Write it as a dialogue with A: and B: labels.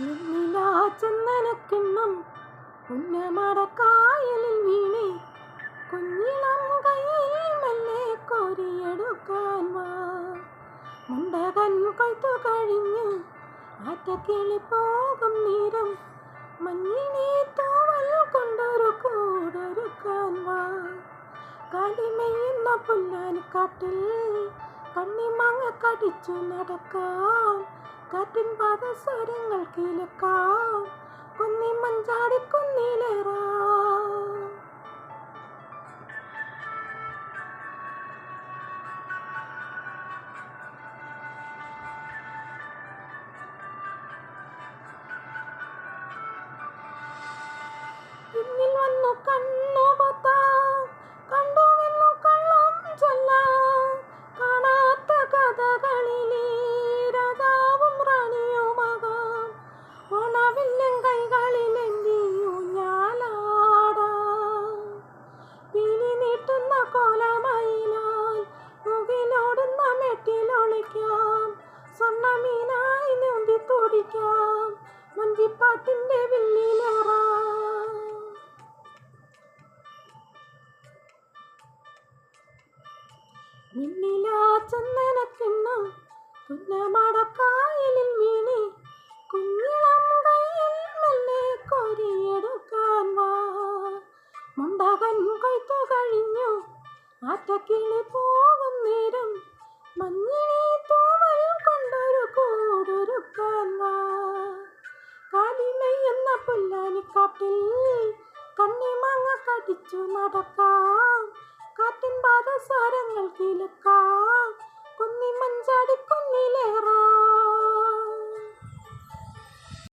A: നിന്നിലാ ചന്ദനക്കിണ്ണം ഉന്നമടക്കായലിൽ വീണേ കുഞ്ഞിളം കയ്യിൽ മെല്ലെ കോരിയെടുക്കാൻ വാ. മുണ്ടകൻ കൊയ്ത്തു കഴിഞ്ഞു ആറ്റക്കിളി പോകും നേരം മഞ്ഞിനെ തൂവൽ കൊണ്ടൊരു കൂടൊരുക്കാൻ വാ. കാലിമെയ്യുന്ന പുല്ലാനിക്കാട്ടിൽ കണ്ണിമാങ്ങ കടിച്ചു നടക്കാം. കാറ്റിൻ പാദസരങ്ങൾ കേൾക്കാം. കുന്നിമഞ്ചാടി കുന്നിലേറാം. പിന്നിൽ വന്നു കണ്ണുപൊത്താം, കണ്ടുവെന്നു കള്ളം ചൊല്ലാം. കാണാത്ത കഥകളിലെ രാജാവും റാണിയുമാകാം. ഓണവില്ലും കൈകളിലെന്തി ഊഞ്ഞാലാടാം. പീലി നീട്ടുന്ന കോലമയിലായി മുകിലോടുന്ന മെട്ടിലൊളിക്കാം. സ്വർണ്ണമീനായി നീന്തി തുടിക്കാം. വഞ്ചിപ്പാട്ടിന്റെ വില്ലിലേറാം. നിന്നിലാ ചന്ദനക്കിണ്ണം പുന്നമടക്കായലിൽ വീണേ കുഞ്ഞിളം കയ്യിൽ മെല്ലെ കോരിയെടുക്കാൻ വാ. മുണ്ടകൻ കൊയ്ത്തു കഴിഞ്ഞു ആറ്റക്കിളി പോകും നേരം മഞ്ഞിനെ തൂവൽ കൊണ്ടൊരു കൂടൊരുക്കാൻ വാ. കാലിമെയ്യുന്ന പുല്ലാനിക്കാട്ടിൽ കണ്ണിമാങ്ങ കടിച്ചു നടക്കാം. കാറ്റിൻ പാദസരങ്ങൾ കേൾക്കാം. കുന്നിമഞ്ചാടി കുന്നിലേറാം.